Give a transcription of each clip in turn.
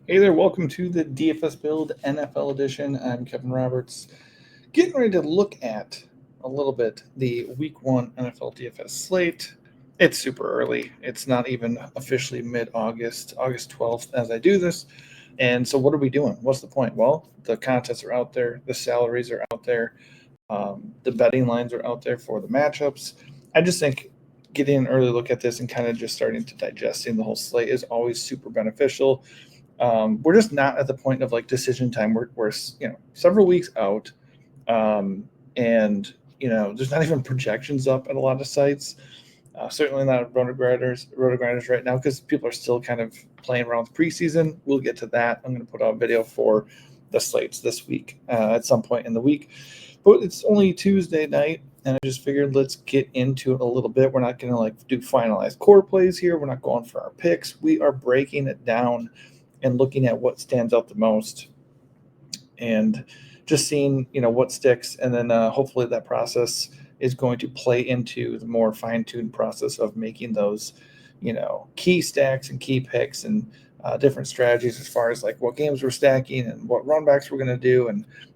Hey there, welcome to the DFS Build NFL edition. I'm Kevin Roberts. Getting ready to look at a little bit the week one NFL DFS slate. It's super early. It's not even officially mid August, August 12th as I do this. And so, what are we doing? What's the point? Well, the contests are out there, the salaries are out there, the betting lines are out there for the matchups. I just think getting an early look at this and kind of just starting to digesting the whole slate is always super beneficial. We're just not at the point of like decision time. We're several weeks out, and there's not even projections up at a lot of sites. Certainly not at roto-grinders right now because people are still kind of playing around with preseason. We'll get to that. I'm going to put out a video for the slates this week at some point in the week, but it's only Tuesday night, and I just figured let's get into it a little bit. We're not going to like do finalized core plays here. We're not going for our picks. We are breaking it down and looking at what stands out the most and just seeing what sticks, and then hopefully that process is going to play into the more fine-tuned process of making those key stacks and key picks and different strategies as far as like what games we're stacking and what run backs we're going to do,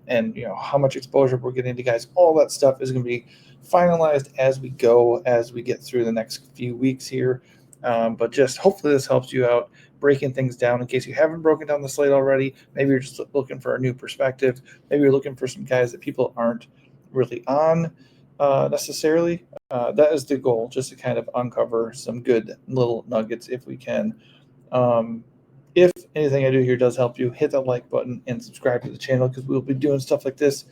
and how much exposure we're getting to guys. All that stuff is going to be finalized as we go, as we get through the next few weeks here. But just hopefully this helps you out breaking things down in case you haven't broken down the slate already. Maybe you're just looking for a new perspective. Maybe you're looking for some guys that people aren't really on necessarily. That is the goal, just to kind of uncover some good little nuggets if we can. If anything I do here does help you, hit that like button and subscribe to the channel because we'll be doing stuff like this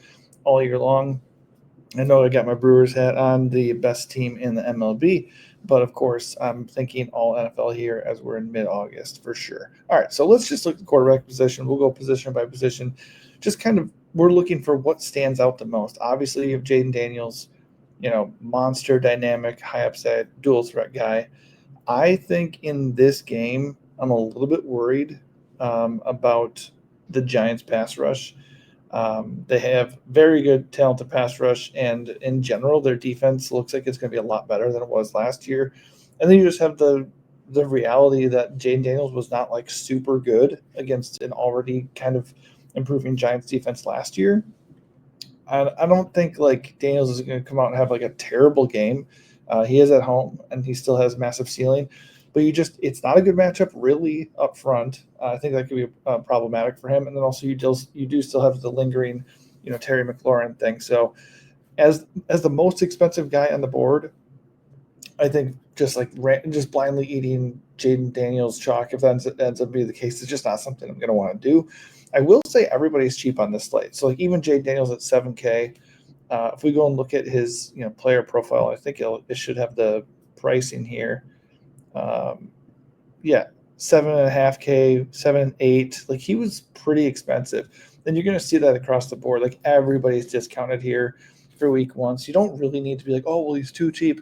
all year long. I know I got my Brewers hat on, the best team in the MLB, but of course, I'm thinking all NFL here as we're in mid-August for sure. All right, so let's just look at the quarterback position. We'll go position by position. Just kind of, we're looking for what stands out the most. Obviously, you have Jaden Daniels, monster, dynamic, high upside, dual threat guy. I think in this game, I'm a little bit worried about the Giants' pass rush. They have very good, talented pass rush, and in general, their defense looks like it's going to be a lot better than it was last year. And then you just have the reality that Jaden Daniels was not like super good against an already kind of improving Giants defense last year. I don't think like Daniels is going to come out and have like a terrible game. He is at home and he still has massive ceiling, but it's not a good matchup really up front. I think that could be problematic for him. And then also you do still have the lingering, Terry McLaurin thing. So as the most expensive guy on the board, I think just blindly eating Jaden Daniels chalk, if that ends up being the case, it's just not something I'm going to want to do. I will say everybody's cheap on this slate. So like even Jaden Daniels at 7K, if we go and look at his player profile, I think it should have the pricing here. Yeah, 7.5K, 7.8. Like he was pretty expensive. Then you're going to see that across the board. Like everybody's discounted here for week one. So you don't really need to be like, oh, well, he's too cheap.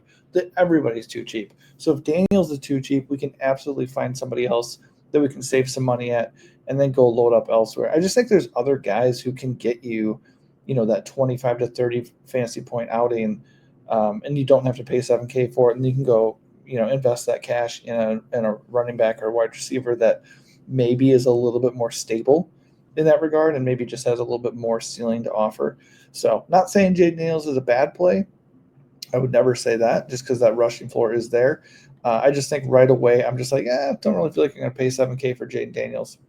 Everybody's too cheap. So if Daniels is too cheap, we can absolutely find somebody else that we can save some money at and then go load up elsewhere. I just think there's other guys who can get you, that 25 to 30 fantasy point outing, and you don't have to pay 7K for it, and you can go invest that cash in a running back or wide receiver that maybe is a little bit more stable in that regard and maybe just has a little bit more ceiling to offer. So not saying Jaden Daniels is a bad play. I would never say that just because that rushing floor is there. I just think right away I'm just like, don't really feel like I'm going to pay 7K for Jaden Daniels.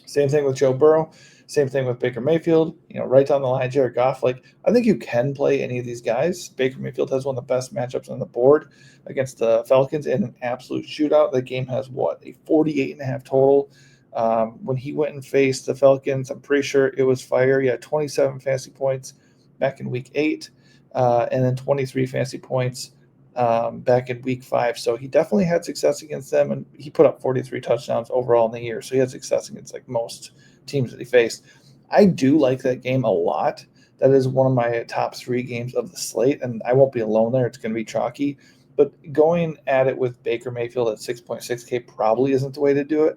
Same thing with Joe Burrow. Same thing with Baker Mayfield. Right down the line, Jared Goff. Like, I think you can play any of these guys. Baker Mayfield has one of the best matchups on the board against the Falcons in an absolute shootout. That game has a 48.5 total. When he went and faced the Falcons, I'm pretty sure it was fire. He had 27 fantasy points back in week 8, and then 23 fantasy points back in week 5. So he definitely had success against them, and he put up 43 touchdowns overall in the year. So he had success against like most teams that he faced. I do like that game a lot. That is one of my top 3 games of the slate, and I won't be alone there. It's going to be chalky. But going at it with Baker Mayfield at 6.6K probably isn't the way to do it.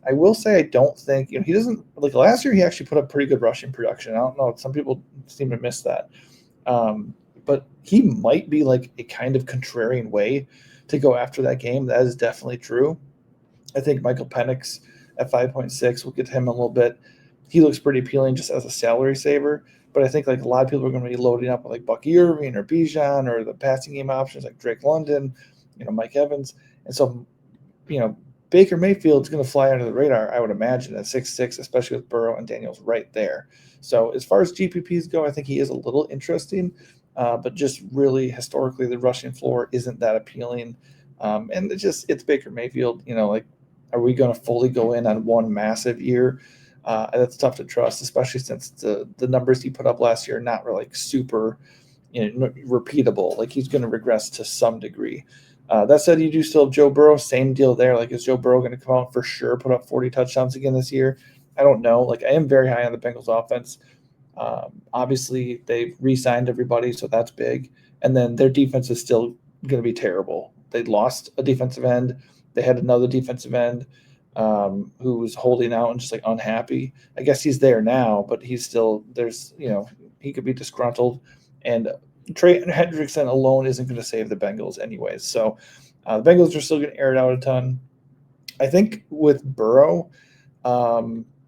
I will say I don't think, he doesn't, like last year he actually put up pretty good rushing production. I don't know. Some people seem to miss that. But he might be like a kind of contrarian way to go after that game. That is definitely true. I think Michael Penix at 5.6. We'll get to him in a little bit. He looks pretty appealing just as a salary saver. But I think like a lot of people are going to be loading up with like Bucky Irving or Bijan or the passing game options like Drake London, Mike Evans. And so, Baker Mayfield's going to fly under the radar, I would imagine, at 6'6", especially with Burrow and Daniels right there. So as far as GPPs go, I think he is a little interesting, but just really historically the rushing floor isn't that appealing. And it's Baker Mayfield. Are we going to fully go in on one massive year? That's tough to trust, especially since the numbers he put up last year are not really super repeatable. Like he's going to regress to some degree. That said, you do still have Joe Burrow. Same deal there. Like, is Joe Burrow going to come out for sure, put up 40 touchdowns again this year? I don't know. Like, I am very high on the Bengals offense. Obviously, they've re-signed everybody, so that's big. And then their defense is still going to be terrible. They lost a defensive end. They had another defensive end who was holding out and just like unhappy. I guess he's there now, but he's still he could be disgruntled. And Trey Hendrickson alone isn't going to save the Bengals anyways. So the Bengals are still going to air it out a ton. I think with Burrow,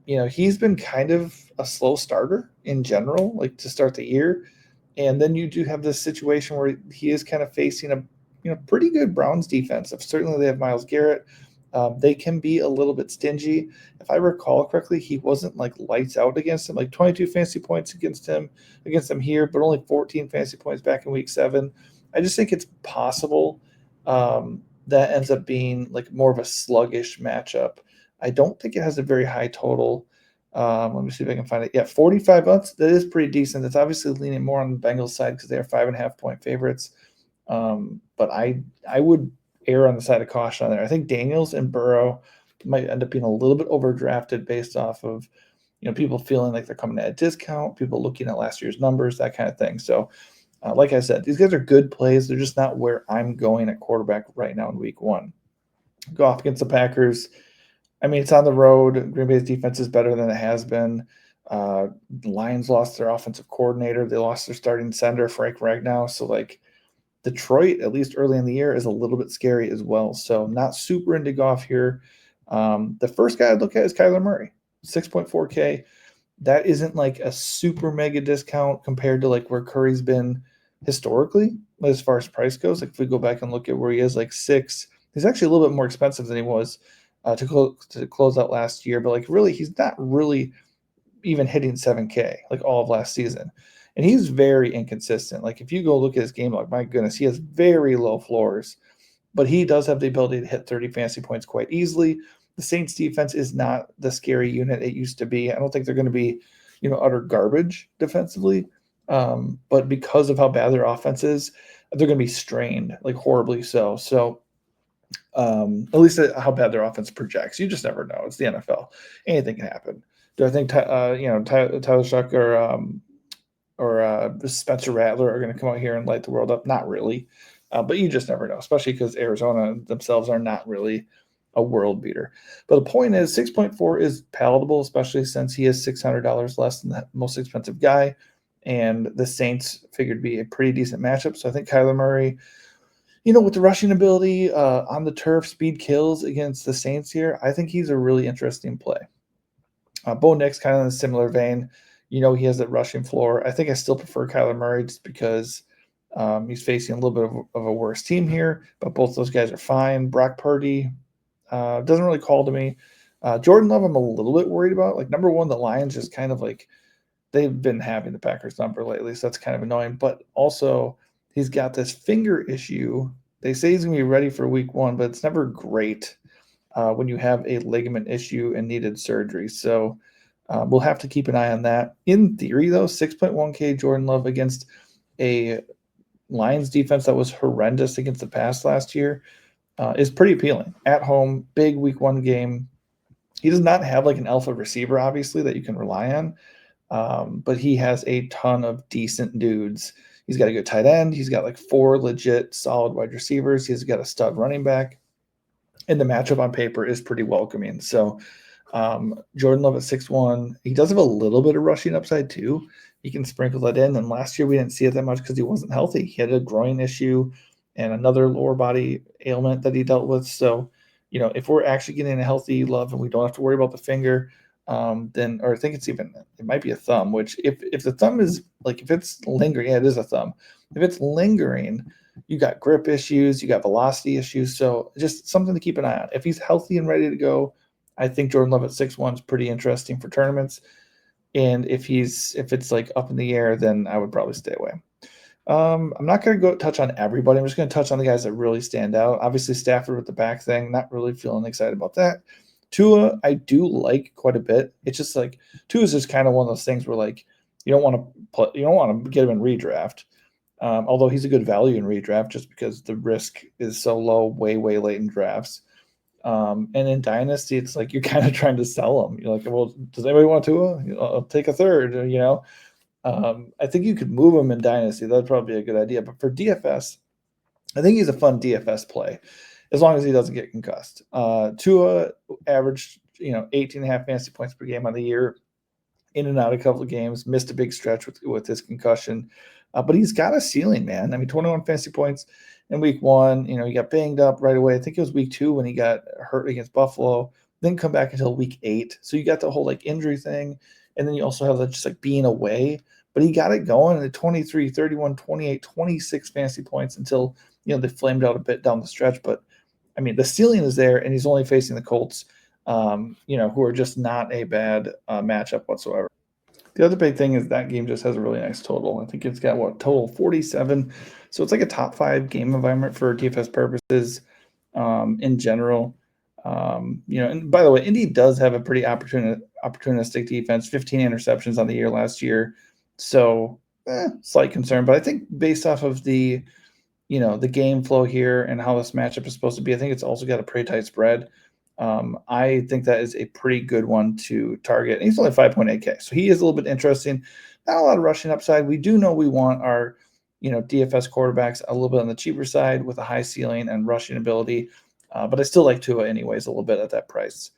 he's been kind of a slow starter in general, like to start the year. And then you do have this situation where he is kind of facing a pretty good Browns defense. Certainly they have Myles Garrett. They can be a little bit stingy. If I recall correctly, he wasn't like lights out against him, like 22 fantasy points against them here, but only 14 fantasy points back in week 7. I just think it's possible that ends up being like more of a sluggish matchup. I don't think it has a very high total. Let me see if I can find it. Yeah, 45 bucks. That is pretty decent. It's obviously leaning more on the Bengals side because they are 5.5 point favorites. But I would err on the side of caution on there. I think Daniels and Burrow might end up being a little bit overdrafted based off of, people feeling like they're coming at a discount, people looking at last year's numbers, that kind of thing. So, like I said, these guys are good plays. They're just not where I'm going at quarterback right now in week 1. Go off against the Packers. I mean, it's on the road. Green Bay's defense is better than it has been. The Lions lost their offensive coordinator. They lost their starting center, Frank Ragnow. So, like, Detroit, at least early in the year, is a little bit scary as well. So not super into Goff here. The first guy I'd look at is Kyler Murray, 6.4K. That isn't like a super mega discount compared to like where Curry's been historically as far as price goes. Like if we go back and look at where he is, like 6, he's actually a little bit more expensive than he was to close out last year. But like really, he's not really even hitting 7K like all of last season. And he's very inconsistent. Like if you go look at his game log, my goodness, he has very low floors, but he does have the ability to hit 30 fantasy points quite easily. The Saints defense is not the scary unit it used to be. I don't think they're going to be, utter garbage defensively. But because of how bad their offense is, they're going to be strained, like horribly so. So at least how bad their offense projects. You just never know. It's the NFL. Anything can happen. Do I think, Tyler Shuck or Spencer Rattler are going to come out here and light the world up? Not really. But you just never know, especially because Arizona themselves are not really a world beater. But the point is 6.4 is palatable, especially since he is $600 less than the most expensive guy. And the Saints figured to be a pretty decent matchup. So I think Kyler Murray, with the rushing ability on the turf, speed kills against the Saints here, I think he's a really interesting play. Bo Nix kind of in a similar vein. He has that rushing floor. I think I still prefer Kyler Murray just because he's facing a little bit of a worse team here, but both those guys are fine. Brock Purdy doesn't really call to me. Jordan Love, I'm a little bit worried about. Like, number one, the Lions just kind of like they've been having the Packers number lately, so that's kind of annoying. But also, he's got this finger issue. They say he's going to be ready for week 1, but it's never great when you have a ligament issue and needed surgery. So we'll have to keep an eye on that. In theory, though, 6.1K Jordan Love against a Lions defense that was horrendous against the pass last year is pretty appealing. At home, big week 1 game. He does not have like an alpha receiver, obviously, that you can rely on, but he has a ton of decent dudes. He's got a good tight end. He's got like 4 legit solid wide receivers. He's got a stud running back. And the matchup on paper is pretty welcoming. So Jordan Love at 6'1". He does have a little bit of rushing upside too. He can sprinkle that in. And last year we didn't see it that much because he wasn't healthy. He had a groin issue and another lower body ailment that he dealt with. So, if we're actually getting a healthy Love and we don't have to worry about the finger, then, or I think it might be a thumb, which if the thumb is like, if it's lingering, yeah, it is a thumb. If it's lingering, you got grip issues, you got velocity issues. So just something to keep an eye on. If he's healthy and ready to go, I think Jordan Love at 6'1" is pretty interesting for tournaments. And if it's like up in the air, then I would probably stay away. I'm not going to go touch on everybody. I'm just going to touch on the guys that really stand out. Obviously, Stafford with the back thing, not really feeling excited about that. Tua, I do like quite a bit. It's just like Tua is just kind of one of those things where like you don't want to get him in redraft. Although he's a good value in redraft just because the risk is so low, way late in drafts. And in Dynasty, it's like you're kind of trying to sell them. You're like, well, does anybody want Tua? I'll take a third. I think you could move him in Dynasty. That'd probably be a good idea. But for DFS, I think he's a fun DFS play as long as he doesn't get concussed. Tua averaged, 18.5 fantasy points per game on the year, in and out a couple of games, missed a big stretch with his concussion. But he's got a ceiling, man. I mean, 21 fantasy points in week 1. He got banged up right away. I think it was week 2 when he got hurt against Buffalo. Didn't come back until week 8. So you got the whole like injury thing. And then you also have just like being away. But he got it going at 23, 31, 28, 26 fantasy points until, they flamed out a bit down the stretch. But, I mean, the ceiling is there, and he's only facing the Colts, who are just not a bad matchup whatsoever. The other big thing is that game just has a really nice total. I think it's got, total 47. So it's like a top 5 game environment for DFS purposes in general. And by the way, Indy does have a pretty opportunistic defense, 15 interceptions on the year last year. So slight concern, but I think based off of the game flow here and how this matchup is supposed to be, I think it's also got a pretty tight spread. I think that is a pretty good one to target. And he's only 5.8K, so he is a little bit interesting. Not a lot of rushing upside. We do know we want our DFS quarterbacks a little bit on the cheaper side with a high ceiling and rushing ability. But I still like Tua anyways a little bit at that price.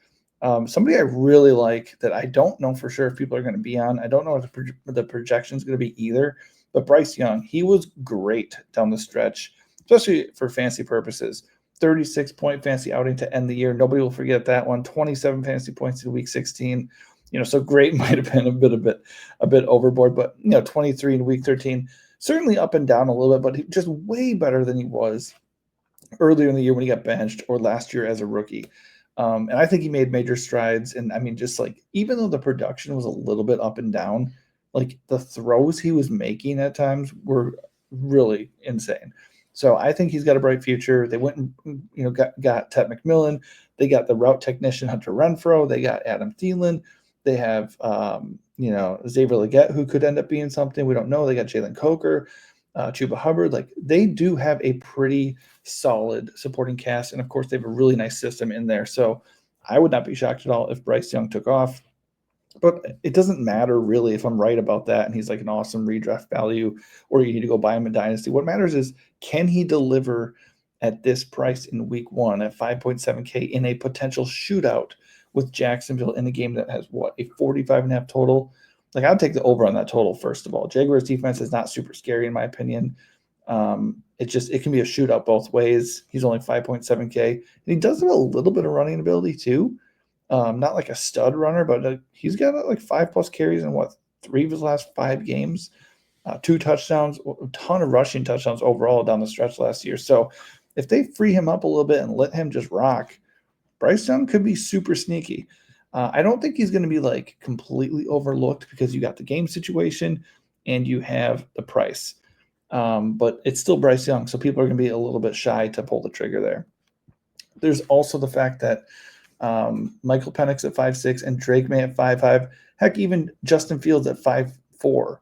Somebody I really like that I don't know for sure if people are going to be on. I don't know what the projection is going to be either. But Bryce Young, he was great down the stretch, especially for fantasy purposes. 36-point fantasy outing to end the year. Nobody will forget that one. 27 fantasy points in week 16. So great might have been a bit overboard, but 23 in week 13. Certainly up and down a little bit, but just way better than he was earlier in the year when he got benched or last year as a rookie. And I think he made major strides. And I mean, just like, even though the production was a little bit up and down, like the throws he was making at times were really insane. So I think he's got a bright future. They went and, got Ted McMillan. They got the route technician, Hunter Renfrow. They got Adam Thielen. They have, Xavier Legette, who could end up being something. We don't know. They got Jalen Coker, Chuba Hubbard. Like, they do have a pretty solid supporting cast. And, of course, they have a really nice system in there. So I would not be shocked at all if Bryce Young took off. But it doesn't matter really if I'm right about that and he's like an awesome redraft value or you need to go buy him in Dynasty. What matters is, can he deliver at this price in week 1 at 5.7K in a potential shootout with Jacksonville in a game that has a 45.5 total? Like, I'd take the over on that total, first of all. Jaguars defense is not super scary in my opinion. It can be a shootout both ways. He's only 5.7K. And he does have a little bit of running ability too. Not like a stud runner, but he's got like 5+ carries in 3 of his last 5 games, 2 touchdowns, a ton of rushing touchdowns overall down the stretch last year. So if they free him up a little bit and let him just rock, Bryce Young could be super sneaky. I don't think he's going to be like completely overlooked because you got the game situation and you have the price. But it's still Bryce Young, so people are going to be a little bit shy to pull the trigger there. There's also the fact that Michael Penix at 5'6" and Drake May at 5'5". Heck, even Justin Fields at 5'4".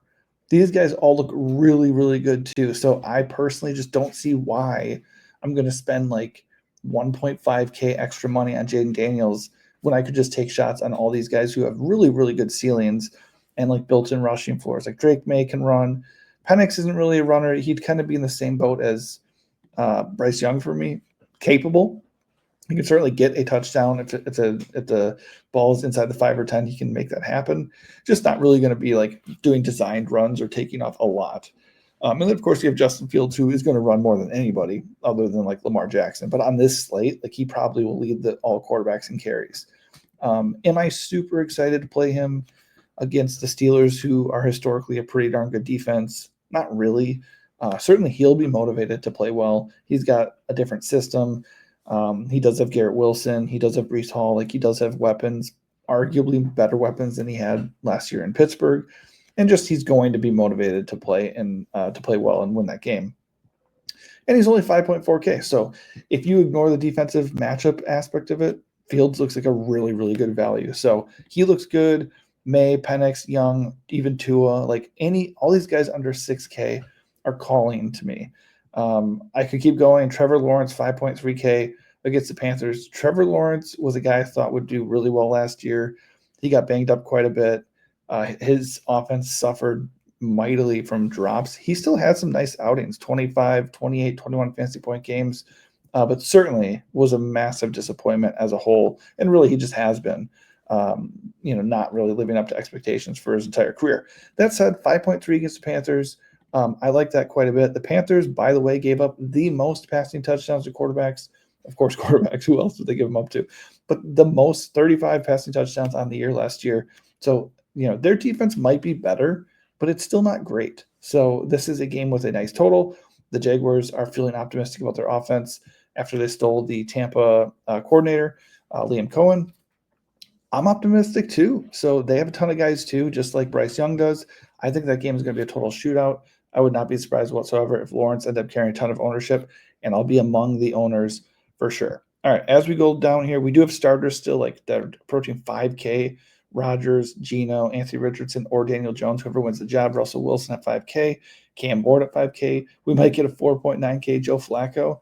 These guys all look really, really good too. So I personally just don't see why I'm going to spend like 1.5K extra money on Jaden Daniels when I could just take shots on all these guys who have really, really good ceilings and like built-in rushing floors. Like Drake May can run. Penix isn't really a runner. He'd kind of be in the same boat as Bryce Young for me. Capable. He can certainly get a touchdown if the ball's inside the 5 or 10. He can make that happen. Just not really going to be like doing designed runs or taking off a lot. And then, of course, you have Justin Fields, who is going to run more than anybody other than like Lamar Jackson. But on this slate, like he probably will lead all quarterbacks in carries. Am I super excited to play him against the Steelers, who are historically a pretty darn good defense? Not really. Certainly, he'll be motivated to play well. He's got a different system. He does have Garrett Wilson. He does have Breece Hall. Like he does have weapons, arguably better weapons than he had last year in Pittsburgh. And just he's going to be motivated to play and to play well and win that game. And he's only 5.4K. So if you ignore the defensive matchup aspect of it, Fields looks like a really, really good value. So he looks good. May, Penix, Young, even Tua, like all these guys under 6K are calling to me. I could keep going. Trevor Lawrence, 5.3K against the Panthers. Trevor Lawrence was a guy I thought would do really well last year. He got banged up quite a bit. His offense suffered mightily from drops. He still had some nice outings, 25, 28, 21 fantasy point games, but certainly was a massive disappointment as a whole. And really, he just has been, not really living up to expectations for his entire career. That said, 5.3 against the Panthers. I like that quite a bit. The Panthers, by the way, gave up the most passing touchdowns to quarterbacks. Of course, quarterbacks, who else would they give them up to? But the most 35 passing touchdowns on the year last year. So, their defense might be better, but it's still not great. So this is a game with a nice total. The Jaguars are feeling optimistic about their offense after they stole the Tampa coordinator, Liam Cohen. I'm optimistic too. So they have a ton of guys too, just like Bryce Young does. I think that game is going to be a total shootout. I would not be surprised whatsoever if Lawrence ended up carrying a ton of ownership, and I'll be among the owners for sure. All right, as we go down here, we do have starters still like that are approaching 5K. Rodgers, Geno, Anthony Richardson, or Daniel Jones, whoever wins the job. Russell Wilson at 5K, Cam Ward at 5K. We might get a 4.9K Joe Flacco.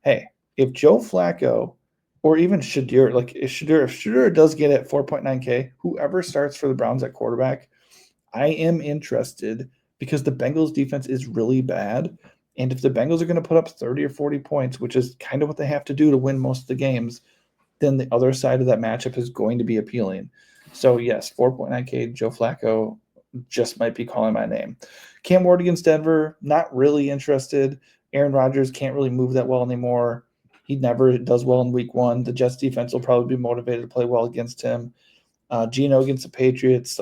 Hey, if Joe Flacco or even Shadur, if Shadur does get at 4.9K, whoever starts for the Browns at quarterback, I am interested because the Bengals defense is really bad. And if the Bengals are going to put up 30 or 40 points, which is kind of what they have to do to win most of the games, then the other side of that matchup is going to be appealing. So, yes, 4.9K Joe Flacco just might be calling my name. Cam Ward against Denver, not really interested. Aaron Rodgers can't really move that well anymore. He never does well in week one. The Jets defense will probably be motivated to play well against him. Geno against the Patriots,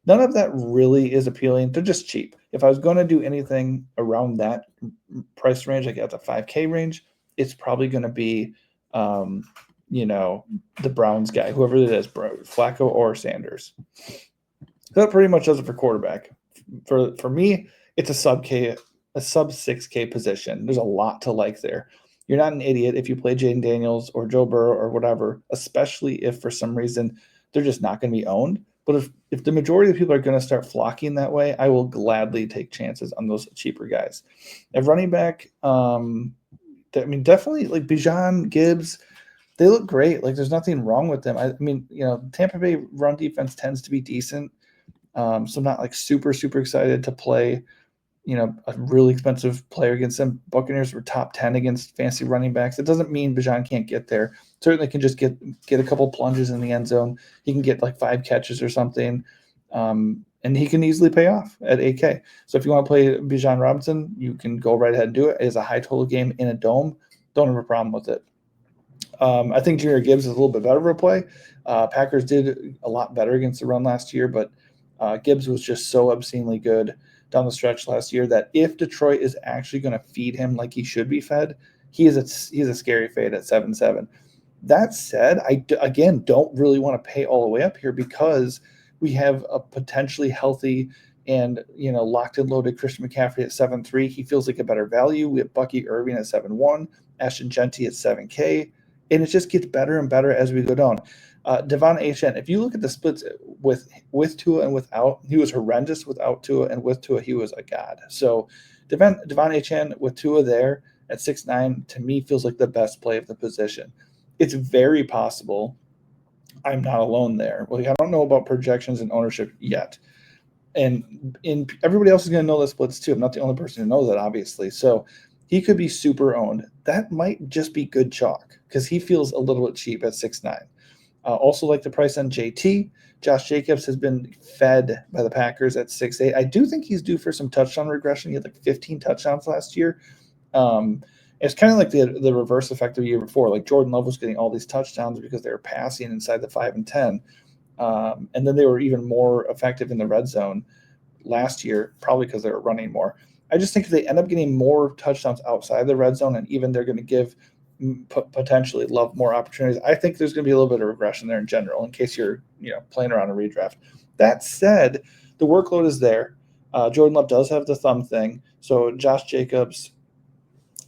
none of that really is appealing. They're just cheap. If I was going to do anything around that price range, like at the 5K range, it's probably going to be the Browns guy, whoever it is, Flacco or Sanders. That pretty much does it for quarterback. For me, it's a sub 6K position. There's a lot to like there. You're not an idiot if you play Jaden Daniels or Joe Burrow or whatever, especially if for some reason they're just not going to be owned. But if the majority of people are going to start flocking that way, I will gladly take chances on those cheaper guys. At running back, definitely like Bijan, Gibbs, they look great. There's nothing wrong with them. Tampa Bay run defense tends to be decent. So I'm not super, super excited to play, a really expensive player against them. Buccaneers were top 10 against fantasy running backs. It doesn't mean Bijan can't get there. Certainly can just get a couple plunges in the end zone. He can get 5 catches or something. And he can easily pay off at 8K. So if you want to play Bijan Robinson, you can go right ahead and do it. It is a high total game in a dome. Don't have a problem with it. I think Jahmyr Gibbs is a little bit better of a play. Packers did a lot better against the run last year, but Gibbs was just so obscenely good down the stretch last year that if Detroit is actually going to feed him like he should be fed, he's a scary fade at 7-7. That said, I again don't really want to pay all the way up here because we have a potentially healthy and locked and loaded Christian McCaffrey at 7.3. He feels like a better value. We have Bucky Irving at 7.1, Ashton Genty at 7K, and it just gets better and better as we go down. Devon Achane, if you look at the splits with Tua and without, he was horrendous without Tua, and with Tua, he was a god. So Devon Achane with Tua there at 6.9, to me, feels like the best play of the position. It's very possible I'm not alone there. I don't know about projections and ownership yet. And everybody else is going to know the splits too. I'm not the only person who knows that, obviously. So he could be super owned. That might just be good chalk because he feels a little bit cheap at 6.9. Also like the price on JT. Josh Jacobs has been fed by the Packers at 6.8. I do think he's due for some touchdown regression. He had like 15 touchdowns last year. It's kind of like the reverse effect of the year before. Like Jordan Love was getting all these touchdowns because they were passing inside the 5 and 10. And then they were even more effective in the red zone last year, probably because they were running more. I just think if they end up getting more touchdowns outside the red zone, and even they're going to give potentially Love more opportunities, I think there's going to be a little bit of regression there in general, in case you're playing around a redraft. That said, the workload is there. Jordan Love does have the thumb thing, so Josh Jacobs,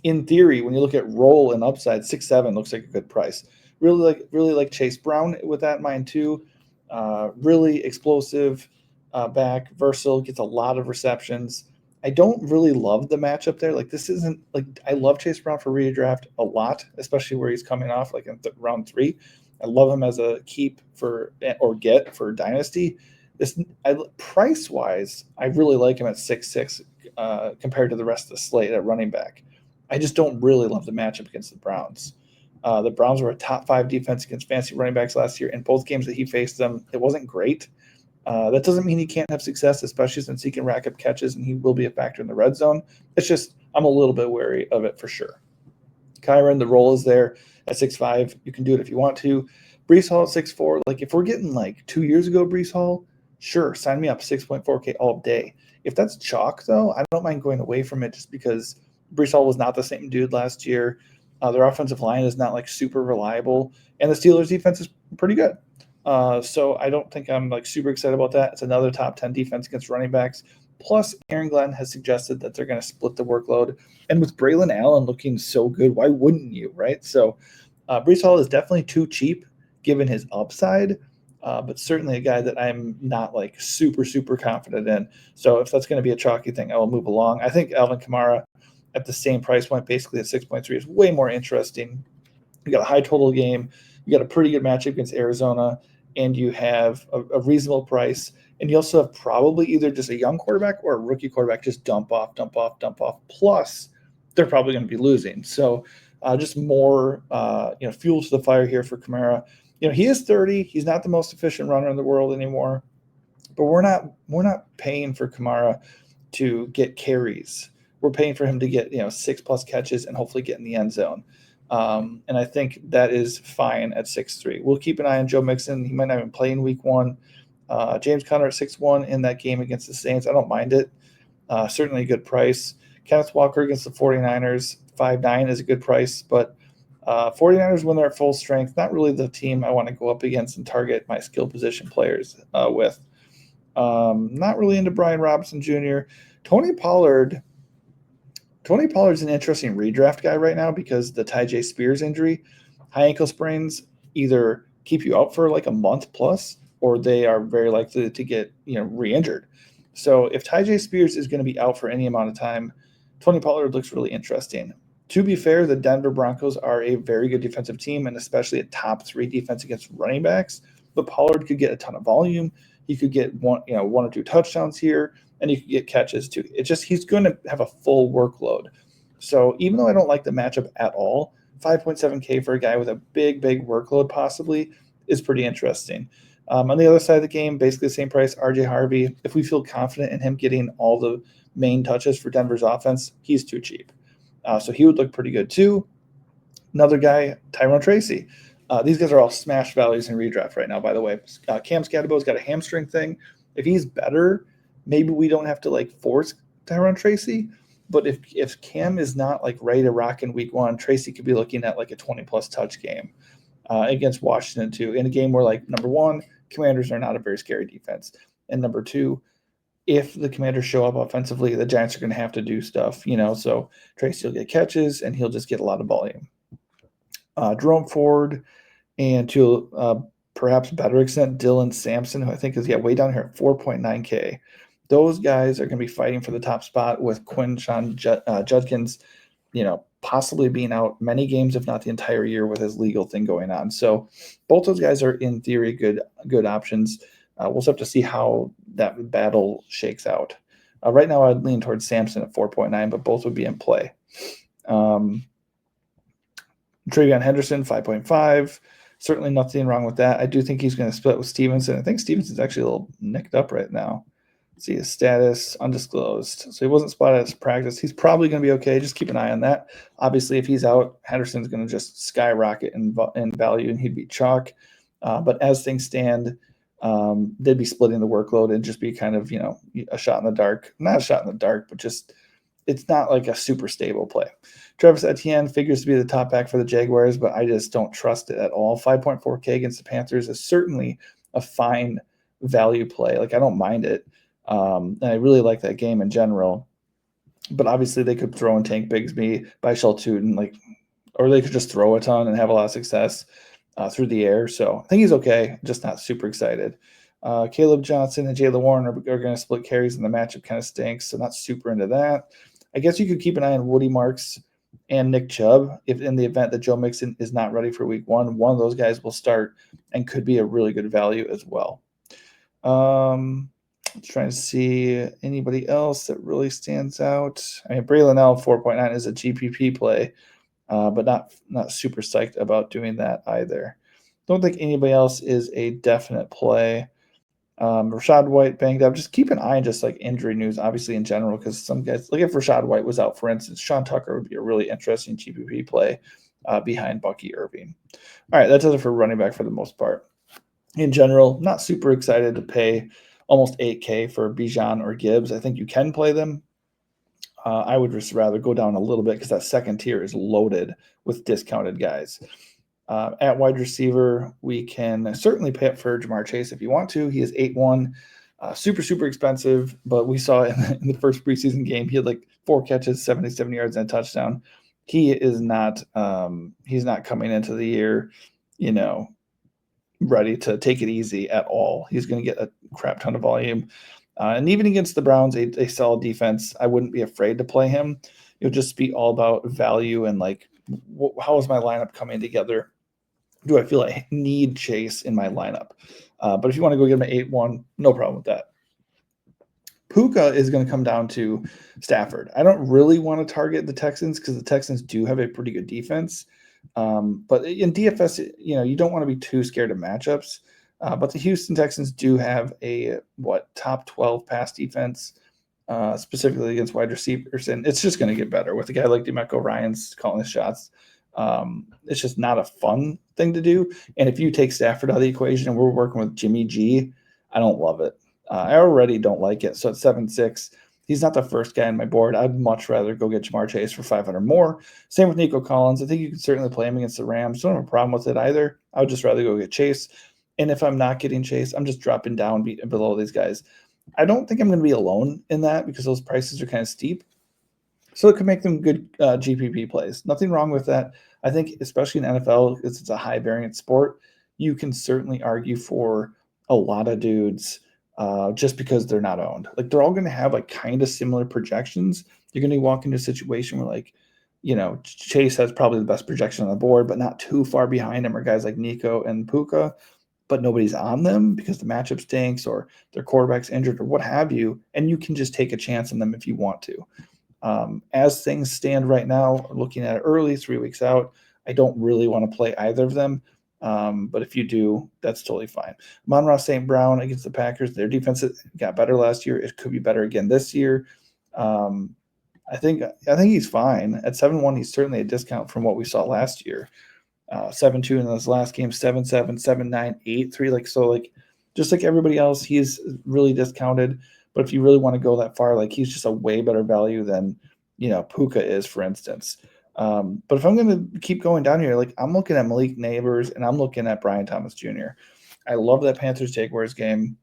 in theory, when you look at roll and upside, 6.7 looks like a good price. Really like Chase Brown with that in mind too. Really explosive back, versatile, gets a lot of receptions. I don't really love the matchup there. Like this isn't like I love Chase Brown for redraft a lot, especially where he's coming off like in round 3. I love him as a keep for or get for dynasty. Price wise, I really like him at 6.6 compared to the rest of the slate at running back. I just don't really love the matchup against the Browns. The Browns were a top 5 defense against fantasy running backs last year. In both games that he faced them, it wasn't great. That doesn't mean he can't have success, especially since he can rack up catches and he will be a factor in the red zone. It's just I'm a little bit wary of it for sure. Kyron, the role is there at 6.5. You can do it if you want to. Breece Hall at 6.4. Like if we're getting like 2 years ago Breece Hall, sure, sign me up 6.4K all day. If that's chalk, though, I don't mind going away from it just because Breece Hall was not the same dude last year. Their offensive line is not like super reliable, and the Steelers' defense is pretty good. So I don't think I'm like super excited about that. It's another top 10 defense against running backs. Plus, Aaron Glenn has suggested that they're going to split the workload. And with Braylon Allen looking so good, why wouldn't you, right? So Breece Hall is definitely too cheap given his upside, but certainly a guy that I'm not like super, super confident in. So if that's going to be a chalky thing, I will move along. I think Alvin Kamara at the same price point, basically at 6.3, is way more interesting. You got a high total game. You got a pretty good matchup against Arizona, and you have a reasonable price. And you also have probably either just a young quarterback or a rookie quarterback just dump off. Plus, they're probably going to be losing. So just more fuel to the fire here for Kamara. He is 30. He's not the most efficient runner in the world anymore, but we're not paying for Kamara to get carries. We're paying for him to get 6+ catches and hopefully get in the end zone. And I think that is fine at 6.3. We'll keep an eye on Joe Mixon. He might not even play in week 1. James Conner at 6.1 in that game against the Saints. I don't mind it. Certainly a good price. Kenneth Walker against the 49ers, 5.9 is a good price, but 49ers, when they're at full strength, not really the team I want to go up against and target my skill position players with. Not really into Brian Robinson Jr. Tony Pollard's an interesting redraft guy right now because the Tyjae Spears injury. High ankle sprains either keep you out for like a month plus, or they are very likely to get re-injured. So if Tyjae Spears is going to be out for any amount of time, Tony Pollard looks really interesting. To be fair, the Denver Broncos are a very good defensive team, and especially a top 3 defense against running backs. But Pollard could get a ton of volume. He could get one or two touchdowns here, and he could get catches too. It's just he's going to have a full workload. So even though I don't like the matchup at all, 5.7K for a guy with a big workload possibly is pretty interesting. On the other side of the game, basically the same price, RJ Harvey. If we feel confident in him getting all the main touches for Denver's offense, he's too cheap. So he would look pretty good too. Another guy, Tyrone Tracy. These guys are all smash values in redraft right now, by the way. Cam Scatterbo's got a hamstring thing. If he's better, maybe we don't have to like force Tyrone Tracy. But if Cam is not like ready to rock in week 1, Tracy could be looking at like a 20+ touch game against Washington too, in a game where like number 1, Commanders are not a very scary defense, and number 2, if the Commanders show up offensively, the Giants are going to have to do stuff, so Tracy will get catches and he'll just get a lot of volume. Jerome Ford, and to perhaps better extent, Dylan Sampson, who I think is way down here at 4.9K. Those guys are going to be fighting for the top spot with Quinshon Judkins, possibly being out many games, if not the entire year, with his legal thing going on. So both those guys are in theory good options. We'll just have to see how that battle shakes out. Right now, I'd lean towards Sampson at 4.9, but both would be in play. Travion Henderson, 5.5. Certainly nothing wrong with that. I do think he's going to split with Stevenson. I think Stevenson's actually a little nicked up right now. Let's see his status, undisclosed. So he wasn't spotted as practice. He's probably going to be okay. Just keep an eye on that. Obviously, if he's out, Henderson's going to just skyrocket in value, and he'd be chalk. But as things stand, they'd be splitting the workload and just be kind of, a shot in the dark. Not a shot in the dark, but just it's not like a super stable play. Travis Etienne figures to be the top back for the Jaguars, but I just don't trust it at all. 5.4K against the Panthers is certainly a fine value play. Like, I don't mind it. And I really like that game in general. But obviously they could throw and Tank Bigsby by Shelton, or they could just throw a ton and have a lot of success through the air. So I think he's okay, just not super excited. Caleb Johnson and Jaylen Warren are going to split carries, and the matchup kind of stinks, so not super into that. I guess you could keep an eye on Woody Marks and Nick Chubb. If in the event that Joe Mixon is not ready for week one of those guys will start and could be a really good value as well. Trying to see anybody else that really stands out. I mean, Braylon L 4.9 is a GPP play, but not super psyched about doing that either. Don't think anybody else is a definite play. Rashad White banged up. Just keep an eye on just like injury news, obviously in general, because some guys, like if Rashad White was out, for instance, Sean Tucker would be a really interesting GPP play behind Bucky Irving. All right, that does it for running back for the most part. In general, not super excited to pay almost 8K for Bijan or Gibbs. I think you can play them. I would just rather go down a little bit because that second tier is loaded with discounted guys. At wide receiver, we can certainly pay up for Jamar Chase if you want to. He is 8-1, super, super expensive, but we saw in the first preseason game, he had like 4 catches, 77 yards, and a touchdown. He is not he's not coming into the year, ready to take it easy at all. He's going to get a crap ton of volume. And even against the Browns, a solid defense, I wouldn't be afraid to play him. It'll just be all about value and how is my lineup coming together? Do I feel I need Chase in my lineup? But if you want to go get him at 8-1, no problem with that. Puka is going to come down to Stafford. I don't really want to target the Texans because the Texans do have a pretty good defense. But in DFS, you don't want to be too scared of matchups. But the Houston Texans do have a top 12 pass defense, specifically against wide receivers, and it's just going to get better with a guy like DeMeco Ryans calling the shots. It's just not a fun thing to do. And if you take Stafford out of the equation and we're working with Jimmy G, I don't love it. I already don't like it. So at 7-6, he's not the first guy on my board. I'd much rather go get Jamar Chase for 500 more. Same with Nico Collins. I think you can certainly play him against the Rams. Don't have a problem with it either. I would just rather go get Chase. And if I'm not getting Chase, I'm just dropping down below these guys. I don't think I'm going to be alone in that because those prices are kind of steep. So it could make them good GPP plays. Nothing wrong with that. I think especially in NFL, because it's a high variance sport, you can certainly argue for a lot of dudes just because they're not owned. Like they're all going to have kind of similar projections. You're going to walk into a situation where Chase has probably the best projection on the board, but not too far behind him are guys like Nico and Puka, but nobody's on them because the matchup stinks or their quarterback's injured or what have you, and you can just take a chance on them if you want to. As things stand right now, looking at it early, 3 weeks out, I don't really want to play either of them. But if you do, that's totally fine. Amon-Ra St. Brown against the Packers, their defense got better last year. It could be better again this year. I think he's fine. At 7-1, he's certainly a discount from what we saw last year. 7-2 in this last game, 7-7, 7-9, 8-3. Just like everybody else, he's really discounted. But if you really want to go that far, he's just a way better value than, Puka is, for instance. But if I'm going to keep going down here, I'm looking at Malik Neighbors and I'm looking at Brian Thomas Jr. I love that Panthers-Jaguars game.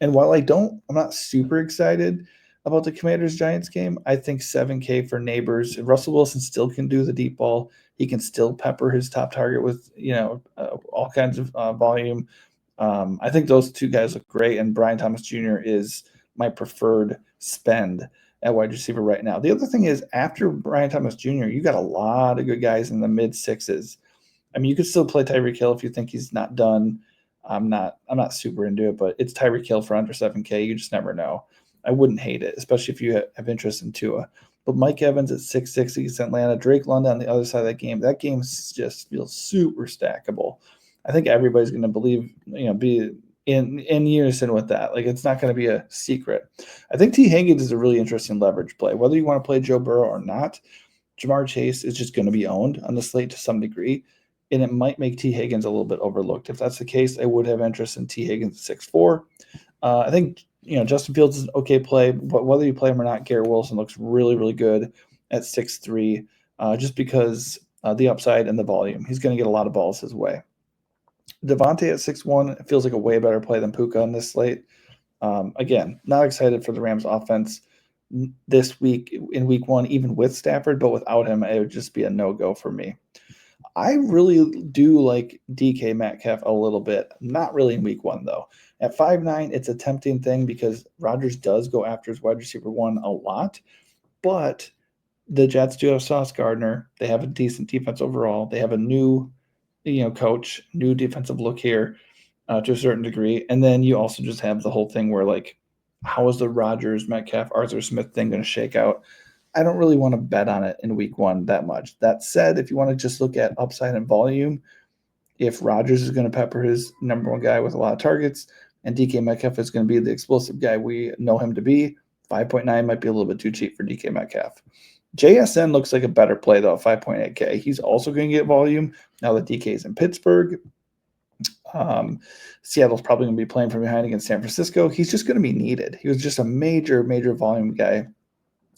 And while I'm not super excited about the Commanders-Giants game, I think 7K for Neighbors. Russell Wilson still can do the deep ball. He can still pepper his top target with, all kinds of volume. I think those two guys look great, and Brian Thomas Jr. is my preferred spend at wide receiver right now. The other thing is, after Brian Thomas Jr., you got a lot of good guys in the mid-6s. I mean, you could still play Tyreek Hill if you think he's not done. I'm not super into it, but it's Tyreek Hill for under 7K. You just never know. I wouldn't hate it, especially if you have interest in Tua. But Mike Evans at 6-6 against Atlanta, Drake London on the other side of that game just feels super stackable. I think everybody's going to be in unison with that. Like, it's not going to be a secret. I think T. Higgins is a really interesting leverage play. Whether you want to play Joe Burrow or not, Jamar Chase is just going to be owned on the slate to some degree, and it might make T. Higgins a little bit overlooked. If that's the case, I would have interest in T. Higgins at 6'4". I think Justin Fields is an okay play, but whether you play him or not, Garrett Wilson looks really, really good at 6'3", just because the upside and the volume. He's going to get a lot of balls his way. Devontae at 6'1" feels like a way better play than Puka on this slate. Again, not excited for the Rams offense this week in week 1, even with Stafford, but without him, it would just be a no-go for me. I really do like DK Metcalf a little bit. Not really in week 1, though. At 5'9", it's a tempting thing because Rodgers does go after his wide receiver 1 a lot, but the Jets do have Sauce Gardner. They have a decent defense overall. They have a new coach, new defensive look here to a certain degree. And then you also just have the whole thing where, like, how is the Rodgers, Metcalf, Arthur Smith thing going to shake out? I don't really want to bet on it in week 1 that much. That said, if you want to just look at upside and volume, if Rodgers is going to pepper his number 1 guy with a lot of targets and DK Metcalf is going to be the explosive guy we know him to be, 5.9 might be a little bit too cheap for DK Metcalf. JSN looks like a better play, though, at 5.8K. He's also going to get volume now that DK is in Pittsburgh. Seattle's probably going to be playing from behind against San Francisco. He's just going to be needed. He was just a major, major volume guy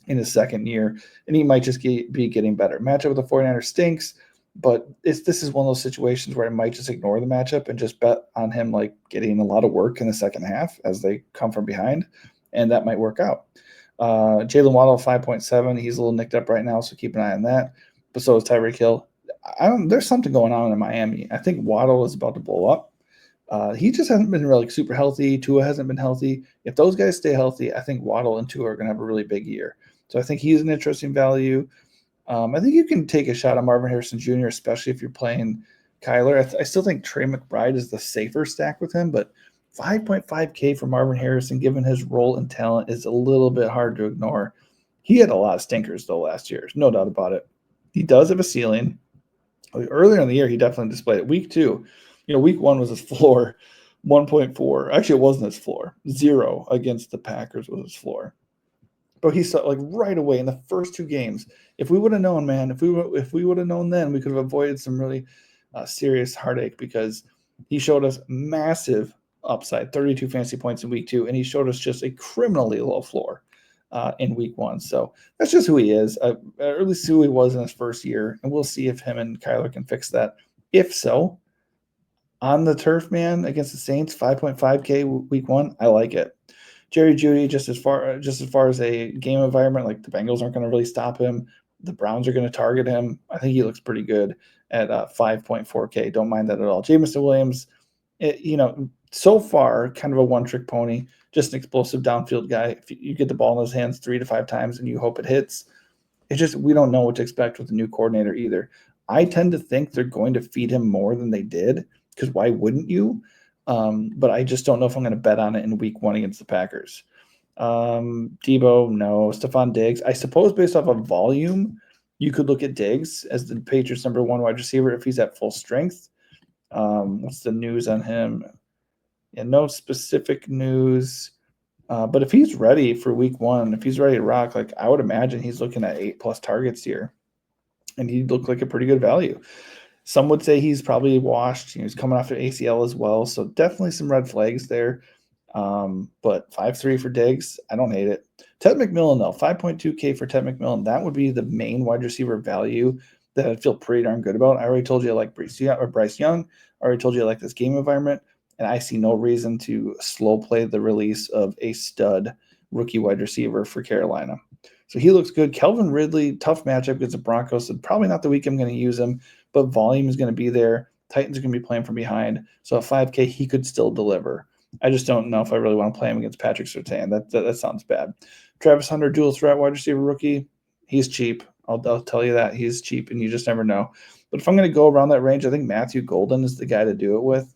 in his second year, and he might just be getting better. Matchup with the 49ers stinks, but this is one of those situations where I might just ignore the matchup and just bet on him like getting a lot of work in the second half as they come from behind, and that might work out. Jalen Waddle 5.7. He's a little nicked up right now, so keep an eye on that. But so is Tyreek Hill. There's something going on in Miami. I think Waddle is about to blow up. He just hasn't been really super healthy. Tua hasn't been healthy. If those guys stay healthy, I think Waddle and Tua are going to have a really big year. So I think he's an interesting value. I think you can take a shot on Marvin Harrison Jr., especially if you're playing Kyler. I still think Trey McBride is the safer stack with him, but 5.5K for Marvin Harrison, given his role and talent, is a little bit hard to ignore. He had a lot of stinkers, though, last year. No doubt about it. He does have a ceiling. Earlier in the year, he definitely displayed it. Week 2, week 1 was his floor, 1.4. Actually, it wasn't his floor. 0 against the Packers was his floor. But he saw, like, right away in the first 2 games. If we would have known, man, if we would have known then, we could have avoided some really serious heartache, because he showed us massive upside, 32 fantasy points in week 2, and he showed us just a criminally low floor in week 1. So that's just who he is, or at least who he was in his first year, and we'll see if him and Kyler can fix that. If so, on the turf, man, against the Saints, 5.5K week 1, I like it. Jerry Jeudy, just as far as a game environment, like, the Bengals aren't going to really stop him. The Browns are going to target him. I think he looks pretty good at 5.4K. Don't mind that at all. Jameson Williams, so far, kind of a one-trick pony, just an explosive downfield guy. If you get the ball in his hands 3 to 5 times and you hope it hits, we don't know what to expect with the new coordinator either. I tend to think they're going to feed him more than they did, because why wouldn't you? But I just don't know if I'm going to bet on it in week 1 against the Packers. Debo, no. Stephon Diggs, I suppose based off of volume, you could look at Diggs as the Patriots' number 1 wide receiver if he's at full strength. What's the news on him? Yeah, no specific news. But if he's ready for week 1, if he's ready to rock, like, I would imagine he's looking at 8+ targets here, and he'd look like a pretty good value. Some would say he's probably washed. He's coming off an ACL as well, so definitely some red flags there. But 5.3 for Diggs, I don't hate it. Ted McMillan, though, 5.2K for Ted McMillan. That would be the main wide receiver value that I'd feel pretty darn good about. I already told you I like Bryce Young. I already told you I like this game environment, and I see no reason to slow play the release of a stud rookie wide receiver for Carolina. So he looks good. Calvin Ridley, tough matchup against the Broncos. So probably not the week I'm going to use him, but volume is going to be there. Titans are going to be playing from behind. So at 5K, he could still deliver. I just don't know if I really want to play him against Patrick Surtain. That sounds bad. Travis Hunter, dual threat wide receiver rookie. He's cheap. I'll tell you that. He's cheap, and you just never know. But if I'm going to go around that range, I think Matthew Golden is the guy to do it with.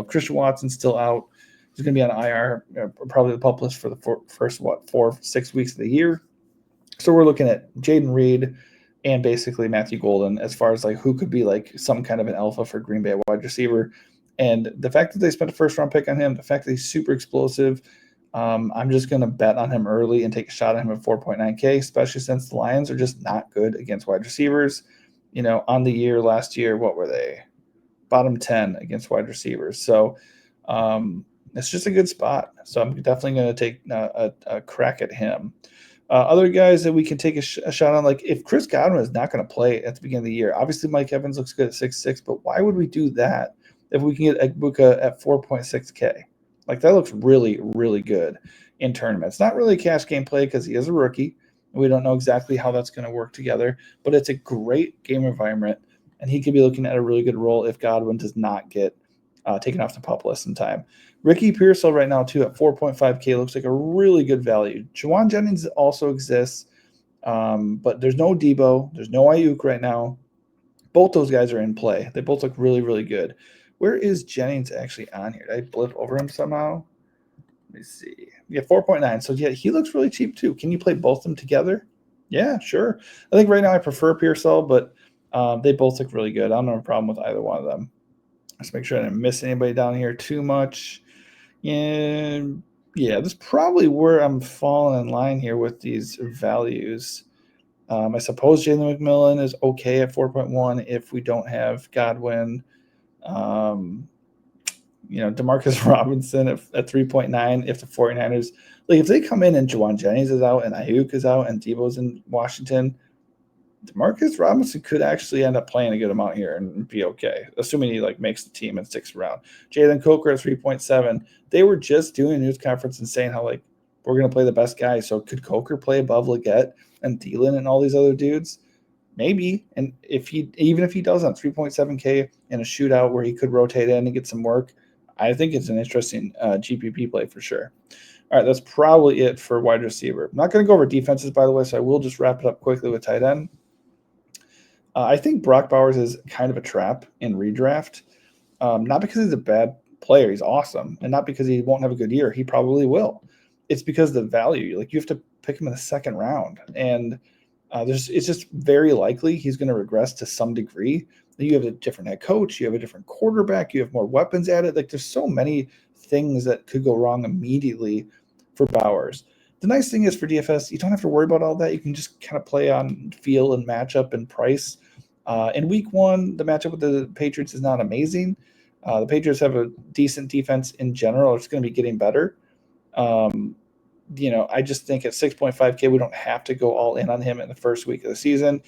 Christian Watson's still out. He's going to be on IR, probably the pup list for the first 4-6 weeks of the year. So we're looking at Jaden Reed, and basically Matthew Golden as far as like who could be like some kind of an alpha for Green Bay wide receiver. And the fact that they spent a first round pick on him, the fact that he's super explosive, I'm just going to bet on him early and take a shot at him at 4.9K, especially since the Lions are just not good against wide receivers. On the year last year, what were they? Bottom 10 against wide receivers. So it's just a good spot. So I'm definitely going to take a crack at him. Other guys that we can take a shot on, like if Chris Godwin is not going to play at the beginning of the year, obviously Mike Evans looks good at 6'6", but why would we do that if we can get Egbuka at 4.6K? Like that looks really, really good in tournaments. Not really a cash game play because he is a rookie. And we don't know exactly how that's going to work together, but it's a great game environment, and he could be looking at a really good role if Godwin does not get taken off the pup list in time. Ricky Pearsall right now, too, at 4.5K looks like a really good value. Juwan Jennings also exists, but there's no Debo. There's no Ayuk right now. Both those guys are in play. They both look really, really good. Where is Jennings actually on here? Did I blip over him somehow? Let me see. Yeah, 4.9. So, yeah, he looks really cheap, too. Can you play both of them together? Yeah, sure. I think right now I prefer Pearsall, but they both look really good. I don't have a problem with either one of them. Let's make sure I didn't miss anybody down here too much. And yeah, this is probably where I'm falling in line here with these values. I suppose Jalen McMillan is okay at 4.1 if we don't have Godwin. Demarcus Robinson at 3.9 if the 49ers, like if they come in and Juwan Jennings is out and Ayuk is out and Debo's in Washington, Demarcus Robinson could actually end up playing a good amount here and be okay, assuming he makes the team and sticks around. Jalen Coker at 3.7. They were just doing a news conference and saying how we're going to play the best guy. So could Coker play above Leggett and Thielen and all these other dudes? Maybe. And even if he does on 3.7K in a shootout where he could rotate in and get some work, I think it's an interesting GPP play for sure. All right, that's probably it for wide receiver. I'm not going to go over defenses, by the way, so I will just wrap it up quickly with tight end. I think Brock Bowers is kind of a trap in redraft, not because he's a bad player. He's awesome. And not because he won't have a good year. He probably will. It's because the value. You have to pick him in the second round. And it's just very likely he's going to regress to some degree. You have a different head coach. You have a different quarterback. You have more weapons added. There's so many things that could go wrong immediately for Bowers. The nice thing is for DFS, you don't have to worry about all that. You can just kind of play on feel and matchup and price. In week one, the matchup with the Patriots is not amazing. The Patriots have a decent defense in general. It's going to be getting better. I just think at 6.5K, we don't have to go all in on him in the first week of the season.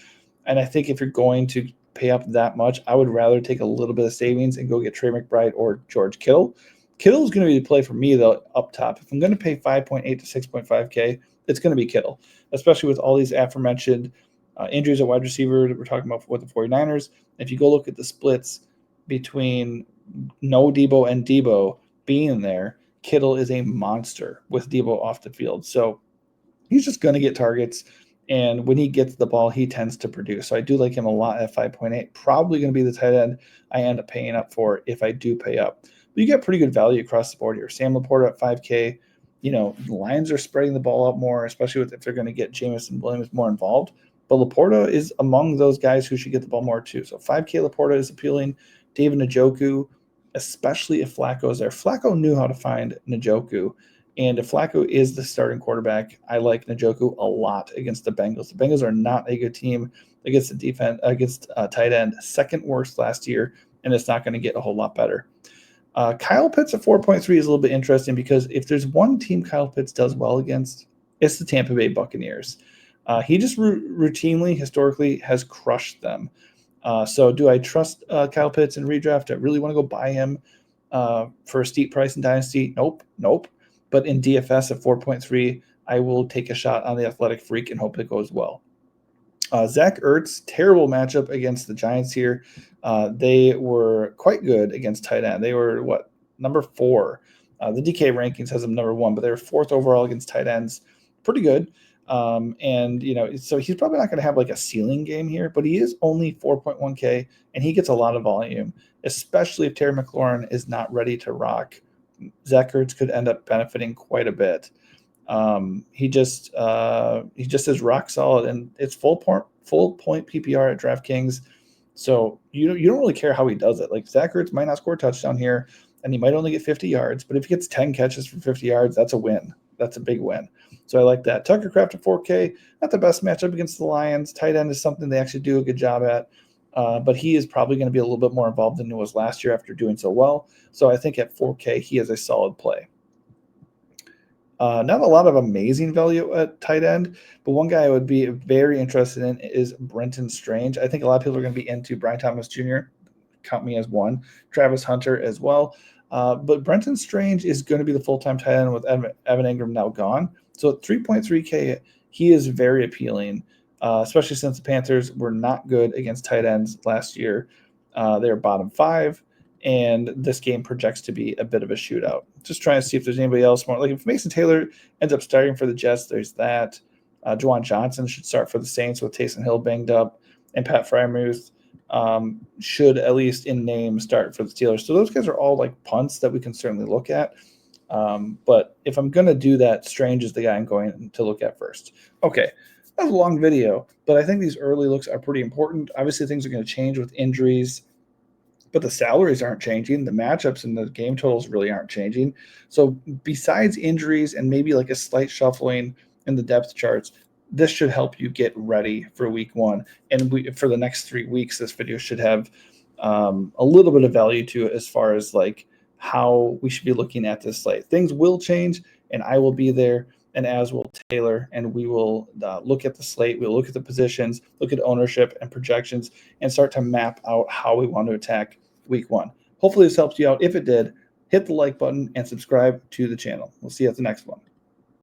And I think if you're going to pay up that much, I would rather take a little bit of savings and go get Trey McBride or George Kittle. Kittle is going to be the play for me, though, up top. If I'm going to pay 5.8 to 6.5K, it's going to be Kittle, especially with all these aforementioned injuries at wide receiver that we're talking about with the 49ers. If you go look at the splits between no Debo and Debo being there, Kittle is a monster with Debo off the field. So he's just going to get targets. And when he gets the ball, he tends to produce. So I do like him a lot at 5.8. Probably going to be the tight end I end up paying up for if I do pay up. But you get pretty good value across the board here. Sam Laporta at 5K. The Lions are spreading the ball out more, especially if they're going to get Jameson Williams more involved. But Laporta is among those guys who should get the ball more too. So 5K Laporta is appealing. David Njoku, especially if Flacco is there. Flacco knew how to find Njoku. And if Flacco is the starting quarterback, I like Njoku a lot against the Bengals. The Bengals are not a good team against the defense, against tight end, second worst last year, and it's not going to get a whole lot better. Kyle Pitts at 4.3 is a little bit interesting because if there's one team Kyle Pitts does well against, it's the Tampa Bay Buccaneers. He just routinely, historically, has crushed them. So do I trust Kyle Pitts in redraft? I really want to go buy him for a steep price in Dynasty? Nope. But in DFS at 4.3, I will take a shot on the Athletic Freak and hope it goes well. Zach Ertz, terrible matchup against the Giants here. They were quite good against tight end. They were, number 4. The DK rankings has them number 1, but they were 4th overall against tight ends. Pretty good. So he's probably not going to have a ceiling game here, but he is only 4.1K, and he gets a lot of volume, especially if Terry McLaurin is not ready to rock. Zach Ertz could end up benefiting quite a bit. He just is rock solid, and it's full full point PPR at DraftKings. So you don't really care how he does it. Like Zach Ertz might not score a touchdown here, and he might only get 50 yards, but if he gets 10 catches for 50 yards, that's a win. That's a big win. So I like that. Tucker Kraft at 4K, not the best matchup against the Lions. Tight end is something they actually do a good job at, but he is probably going to be a little bit more involved than he was last year after doing so well. So I think at 4K, he is a solid play. Not a lot of amazing value at tight end, but one guy I would be very interested in is Brenton Strange. I think a lot of people are going to be into Brian Thomas Jr. Count me as one. Travis Hunter as well. But Brenton Strange is going to be the full-time tight end with Evan Ingram now gone. So at 3.3K, he is very appealing, especially since the Panthers were not good against tight ends last year. They were bottom 5. And this game projects to be a bit of a shootout. Just trying to see if there's anybody else more. Like if Mason Taylor ends up starting for the Jets, there's that. Juwan Johnson should start for the Saints with Taysom Hill banged up. And Pat Freiermuth should, at least in name, start for the Steelers. So those guys are all like punts that we can certainly look at. But if I'm going to do that, Strange is the guy I'm going to look at first. Okay, that was a long video, but I think these early looks are pretty important. Obviously, things are going to change with injuries, but the salaries aren't changing. The matchups and the game totals really aren't changing. So besides injuries and maybe like a slight shuffling in the depth charts, this should help you get ready for week 1. And for the next 3 weeks, this video should have a little bit of value to it as far as like how we should be looking at this slate. Things will change, and I will be there, and as will Taylor, and we will look at the slate. We'll look at the positions, look at ownership and projections, and start to map out how we want to attack week 1. Hopefully this helps you out. If it did, hit the like button and subscribe to the channel. We'll see you at the next one.